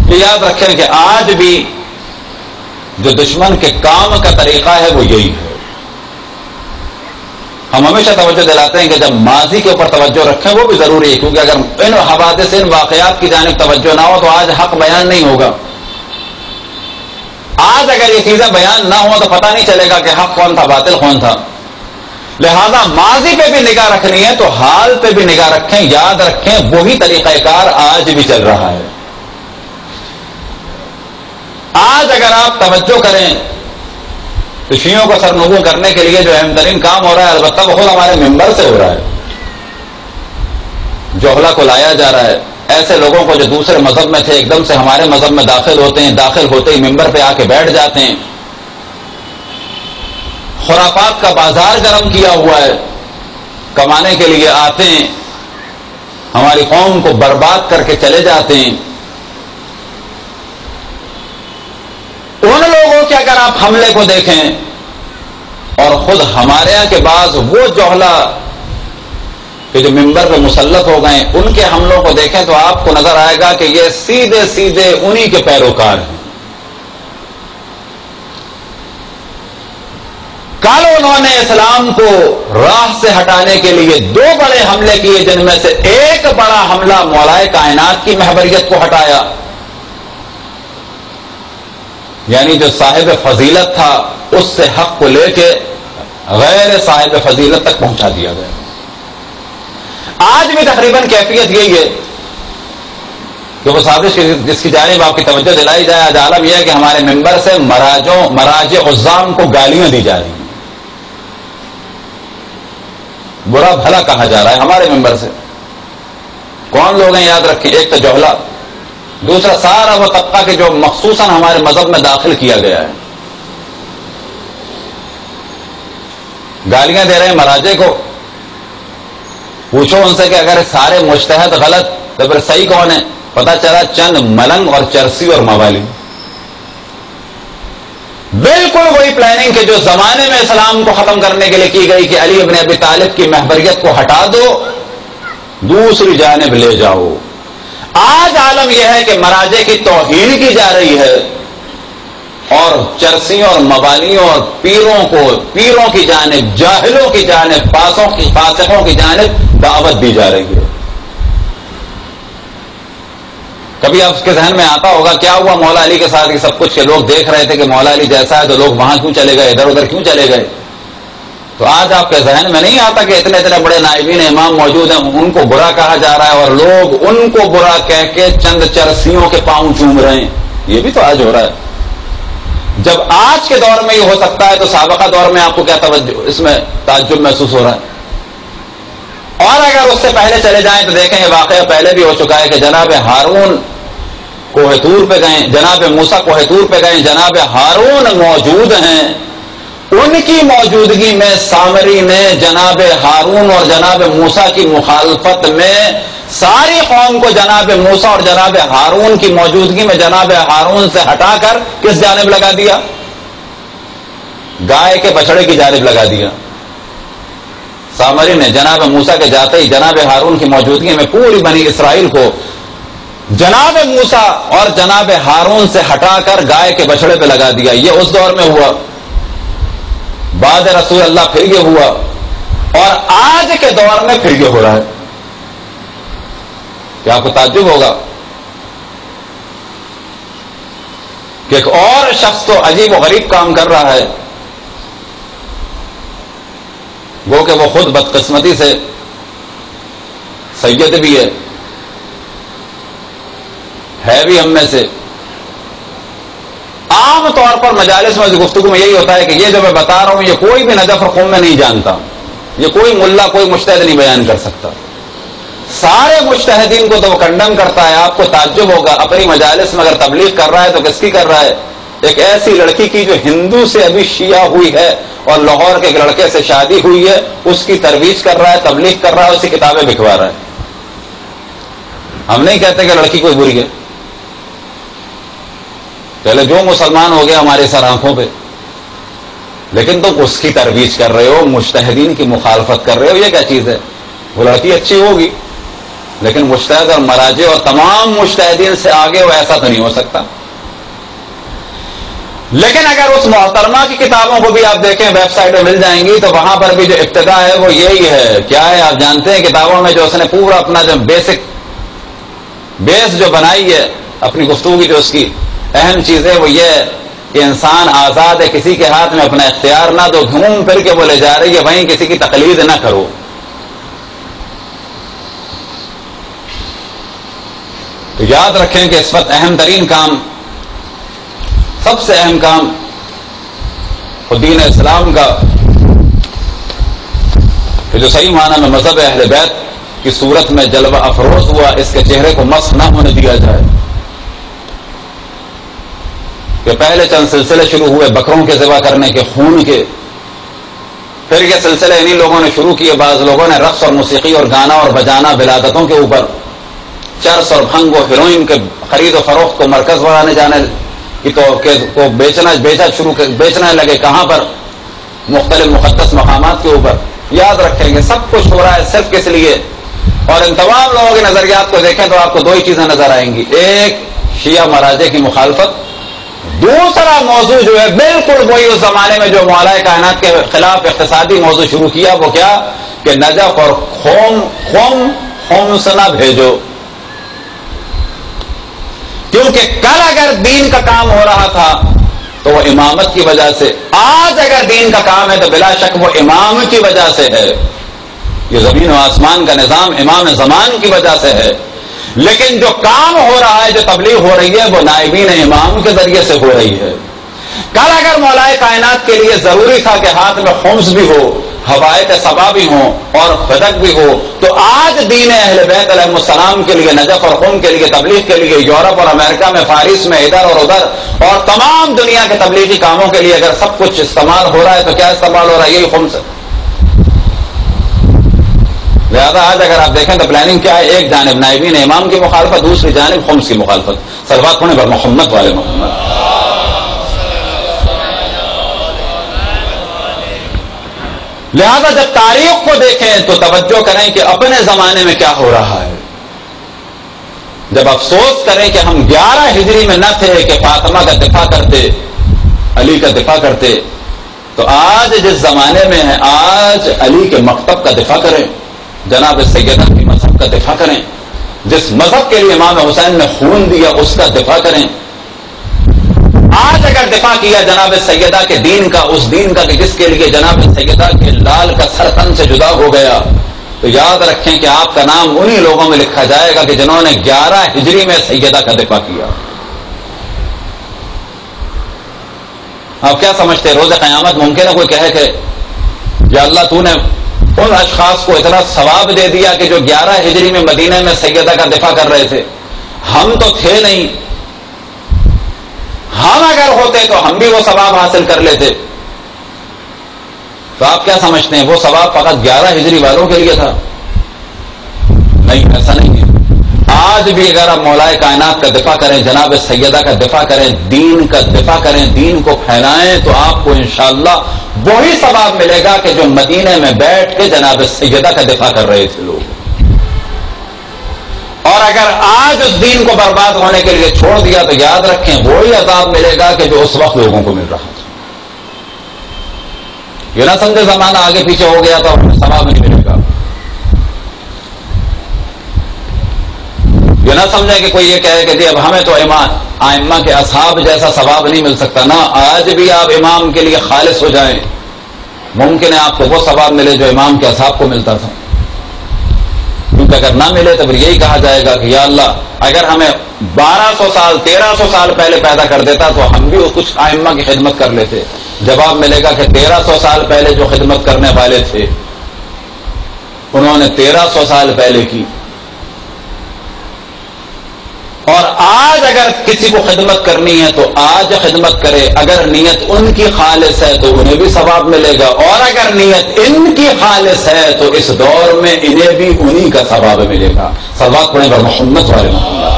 یہ یاد رکھیں کہ آج بھی جو دشمن کے کام کا طریقہ ہے وہ یہی ہے. ہم ہمیشہ توجہ دلاتے ہیں کہ جب ماضی کے اوپر توجہ رکھیں وہ بھی ضروری ہے، کیونکہ اگر ان حوادث ان واقعات کی جانب توجہ نہ ہو تو آج حق بیان نہیں ہوگا. آج اگر یہ چیزیں بیان نہ ہوں تو پتہ نہیں چلے گا کہ حق کون تھا باطل کون تھا. لہذا ماضی پہ بھی نگاہ رکھنی ہے تو حال پہ بھی نگاہ رکھیں، یاد رکھیں وہی طریقہ کار آج بھی چل رہا ہے. آج اگر آپ توجہ کریں تو شیعوں کو سرنگوں کرنے کے لیے جو اہم ترین کام ہو رہا ہے البتہ وہ خود ہمارے ممبر سے ہو رہا ہے. جوہلا کو لایا جا رہا ہے. ایسے لوگوں کو جو دوسرے مذہب میں تھے ایک دم سے ہمارے مذہب میں داخل ہوتے ہیں، داخل ہوتے ہی ممبر پہ آ کے بیٹھ جاتے ہیں. خرافات کا بازار گرم کیا ہوا ہے، کمانے کے لیے آتے ہیں، ہماری قوم کو برباد کر کے چلے جاتے ہیں. ان لوگوں کے اگر آپ حملے کو دیکھیں اور خود ہمارے یہاں کے بعض وہ جوہلا کہ جو ممبر پہ مسلط ہو گئے ان کے حملوں کو دیکھیں تو آپ کو نظر آئے گا کہ یہ سیدھے سیدھے انہی کے پیروکار ہیں. کل انہوں نے اسلام کو راہ سے ہٹانے کے لیے دو بڑے حملے کیے، جن میں سے ایک بڑا حملہ مولائے کائنات کی محبریت کو ہٹایا، یعنی جو صاحب فضیلت تھا اس سے حق کو لے کے غیر صاحب فضیلت تک پہنچا دیا گیا. آج بھی تقریباً کیفیت یہی ہے کہ وہ سازش جس کی جانب آپ کی توجہ دلائی جائے. آج عالم یہ ہے کہ ہمارے ممبر سے مراجع عظام کو گالیاں دی جا رہی ہیں، برا بھلا کہا جا رہا ہے ہمارے ممبر سے. کون لوگ ہیں یاد رکھیں، ایک تو جوہلا، دوسرا سارا وہ طبقہ کہ جو مخصوصاً ہمارے مذہب میں داخل کیا گیا ہے. گالیاں دے رہے ہیں مراجع کو. پوچھو ان سے کہ اگر سارے مجتہد غلط تو پھر صحیح کون ہے؟ پتہ چلا چند ملنگ اور چرسی اور موالی. بالکل وہی پلاننگ کہ جو زمانے میں اسلام کو ختم کرنے کے لیے کی گئی کہ علی ابن ابی طالب کی محبریت کو ہٹا دو، دوسری جانب لے جاؤ. آج عالم یہ ہے کہ مراجع کی توہین کی جا رہی ہے اور چرسیوں اور موالیوں اور پیروں کی جانب، جاہلوں کی جانب، فاسقوں کی جانب دعوت دی جا رہی ہے. کبھی آپ کے ذہن میں آتا ہوگا کیا ہوا مولا علی کے ساتھ یہ سب کچھ کہ لوگ دیکھ رہے تھے کہ مولا علی جیسا ہے تو لوگ وہاں کیوں چلے گئے، ادھر ادھر کیوں چلے گئے؟ تو آج آپ کے ذہن میں نہیں آتا کہ اتنے اتنے بڑے نائبین امام موجود ہیں، ان کو برا کہا جا رہا ہے اور لوگ ان کو برا کہہ کے چند چرسیوں کے پاؤں چوم رہے ہیں. یہ بھی تو آج ہو رہا ہے. جب آج کے دور میں یہ ہو سکتا ہے تو سابقہ دور میں آپ کو کیا اس میں تعجب محسوس ہو رہا ہے؟ اور اگر اس سے پہلے چلے جائیں تو دیکھیں یہ واقعہ پہلے بھی ہو چکا ہے کہ جناب ہارون کوہ طور پہ گئے، جناب موسیٰ کوہ طور پہ گئے، جناب ہارون موجود ہیں. ان کی موجودگی میں سامری نے جناب ہارون اور جناب موسیٰ کی مخالفت میں ساری قوم کو جناب موسیٰ اور جناب ہارون کی موجودگی میں جناب ہارون سے ہٹا کر کس جانب لگا دیا؟ گائے کے بچڑے کی جانب لگا دیا. سامری نے جناب موسیٰ کے جاتے ہی جناب ہارون کی موجودگی میں پوری بنی اسرائیل کو جناب موسیٰ اور جناب ہارون سے ہٹا کر گائے کے بچڑے پہ لگا دیا. یہ اس دور میں ہوا. بعد رسول اللہ پھر یہ ہوا اور آج کے دور میں پھر یہ ہو رہا ہے. کیا آپ کو تعجب ہوگا کہ ایک اور شخص تو عجیب و غریب کام کر رہا ہے، وہ کہ وہ خود بدقسمتی سے سید بھی ہے بھی ہم میں سے. عام طور پر مجالس میں گفتگو میں یہی ہوتا ہے کہ یہ جو میں بتا رہا ہوں یہ کوئی بھی نجف اور قوم میں نہیں جانتا، یہ کوئی ملا کوئی مجتہد نہیں بیان کر سکتا. سارے مجتہدین کو تو وہ کنڈم کرتا ہے. آپ کو تعجب ہوگا اپنی مجالس میں اگر تبلیغ کر رہا ہے تو کس کی کر رہا ہے؟ ایک ایسی لڑکی کی جو ہندو سے ابھی شیعہ ہوئی ہے اور لاہور کے ایک لڑکے سے شادی ہوئی ہے، اس کی ترویج کر رہا ہے، تبلیغ کر رہا ہے، اسی کتابیں بکوا رہا ہے. ہم نہیں کہتے کہ لڑکی کوئی بری ہے، چلے جو مسلمان ہو گیا ہمارے سر آنکھوں پہ، لیکن تم اس کی ترویج کر رہے ہو، مجتہدین کی مخالفت کر رہے ہو. یہ کیا چیز ہے؟ وہ لڑکی اچھی ہوگی لیکن مجتہد اور مراجع اور تمام مجتہدین سے آگے وہ ایسا تو نہیں ہو سکتا. لیکن اگر اس محترمہ کی کتابوں کو بھی آپ دیکھیں، ویب سائٹ پہ مل جائیں گی، تو وہاں پر بھی جو ابتدا ہے وہ یہی ہے. کیا ہے آپ جانتے ہیں؟ کتابوں میں جو اس نے پورا اپنا جو بیس جو بنائی ہے اپنی گفتگو کی، جو اس کی اہم چیز ہے وہ یہ ہے کہ انسان آزاد ہے، کسی کے ہاتھ میں اپنا اختیار نہ دو، گھوم پھر کے بولے جا رہی ہے وہیں کسی کی تقلید نہ کرو. تو یاد رکھیں کہ اس وقت اہم ترین کام، سب سے اہم کام دین اسلام کا، کہ جو صحیح معنی میں مذہب اہل بیت کی صورت میں جلوہ افروز ہوا، اس کے چہرے کو مسخ نہ ہونے دیا جائے. کہ پہلے چند سلسلے شروع ہوئے بکروں کے ذبح کرنے کے، خون کے، پھر یہ سلسلے انہی لوگوں نے شروع کیے. بعض لوگوں نے رقص اور موسیقی اور گانا اور بجانا ولادتوں کے اوپر، چرس اور بھنگ و ہیروئن کے خرید و فروخت کو مرکز بنانے جانے کی کو بیچنا لگے. کہاں پر؟ مختلف مقدس مقامات کے اوپر. یاد رکھیں گے سب کچھ ہو رہا ہے صرف کس لیے؟ اور ان تمام لوگوں کے نظریات کو دیکھیں تو آپ کو دو ہی چیزیں نظر آئیں گی. ایک، شیعہ مراجع کی مخالفت. دوسرا موضوع جو ہے بالکل وہی اس زمانے میں جو مولا کائنات کے خلاف اقتصادی موضوع شروع کیا، وہ کیا کہ نجف اور خمس نہ بھیجو. کیونکہ کل اگر دین کا کام ہو رہا تھا تو وہ امامت کی وجہ سے، آج اگر دین کا کام ہے تو بلا شک وہ امام کی وجہ سے ہے. یہ زمین و آسمان کا نظام امام زمان کی وجہ سے ہے. لیکن جو کام ہو رہا ہے، جو تبلیغ ہو رہی ہے، وہ نائبین امام کے ذریعے سے ہو رہی ہے. کل اگر مولا کائنات کے لیے ضروری تھا کہ ہاتھ میں خمس بھی ہو، حوائط صبا بھی ہوں اور فدق بھی ہو، تو آج دین اہل بیت علیہ السلام کے لیے، نجف اور خم کے لیے، تبلیغ کے لیے یورپ اور امریکہ میں، فارس میں، ادھر اور ادھر اور تمام دنیا کے تبلیغی کاموں کے لیے اگر سب کچھ استعمال ہو رہا ہے تو کیا استعمال ہو رہا ہے؟ یہی خمس. لہٰذا آج اگر آپ دیکھیں تو پلاننگ کیا ہے؟ ایک جانب نائبین امام کی مخالفت، دوسری جانب خمس کی مخالفت. صلوات پڑھیں پر محمد والے محمد. لہذا جب تاریخ کو دیکھیں تو توجہ کریں کہ اپنے زمانے میں کیا ہو رہا ہے. جب افسوس کریں کہ ہم 11 ہجری میں نہ تھے کہ فاطمہ کا دفاع کرتے، علی کا دفاع کرتے، تو آج جس زمانے میں ہیں آج علی کے مکتب کا دفاع کریں، جناب سیدہ کی مذہب کا دفاع کریں، جس مذہب کے لیے امام حسین نے خون دیا اس کا دفاع کریں. آج اگر دفاع کیا جناب سیدہ کے دین کا، اس دین کا کہ جس کے لیے جناب سیدہ کے لال کا سر تن سے جدا ہو گیا، تو یاد رکھیں کہ آپ کا نام انہی لوگوں میں لکھا جائے گا کہ جنہوں نے 11 ہجری میں سیدہ کا دفاع کیا. آپ کیا سمجھتے ہیں روز قیامت ممکن ہے کوئی کہے کہ یا اللہ تو نے ان اشخاص کو اتنا ثواب دے دیا کہ جو 11 ہجری میں مدینہ میں سیدہ کا دفاع کر رہے تھے، ہم تو تھے نہیں، ہم اگر ہوتے تو ہم بھی وہ ثواب حاصل کر لیتے. تو آپ کیا سمجھتے ہیں وہ ثواب فقط 11 ہجری والوں کے لیے تھا؟ نہیں، ایسا نہیں ہے. آج بھی اگر آپ مولا کائنات کا دفاع کریں، جناب سیدہ کا دفاع کریں، دین کا دفاع کریں، دین کو پھیلائیں، تو آپ کو انشاءاللہ وہی ثواب ملے گا کہ جو مدینے میں بیٹھ کے جناب سیدہ کا دفاع کر رہے تھے لوگ. اور اگر آج اس دین کو برباد ہونے کے لیے چھوڑ دیا تو یاد رکھیں وہی عذاب ملے گا کہ جو اس وقت لوگوں کو مل رہا تھا. یہ نہ سمجھے زمانہ آگے پیچھے ہو گیا تو ثواب نہیں ملے گا. یہ نہ سمجھے کہ کوئی یہ کہے کہ جی اب ہمیں تو ائمہ کے اصحاب جیسا ثواب نہیں مل سکتا. نہ، آج بھی آپ امام کے لیے خالص ہو جائیں، ممکن ہے آپ کو وہ ثواب ملے جو امام کے اصحاب کو ملتا تھا. کیونکہ اگر نہ ملے تو پھر یہی کہا جائے گا کہ یا اللہ اگر ہمیں 1200 سال 1300 سال پہلے پیدا کر دیتا تو ہم بھی کچھ ائمہ کی خدمت کر لیتے. جواب ملے گا کہ 1300 سال پہلے جو خدمت کرنے والے تھے انہوں نے 1300 سال پہلے کی، اور آج اگر کسی کو خدمت کرنی ہے تو آج خدمت کرے. اگر نیت ان کی خالص ہے تو انہیں بھی ثواب ملے گا، اور اگر نیت ان کی خالص ہے تو اس دور میں انہیں بھی انہی کا ثواب ملے گا. صلوات پڑھیں پر محمد والے محمد.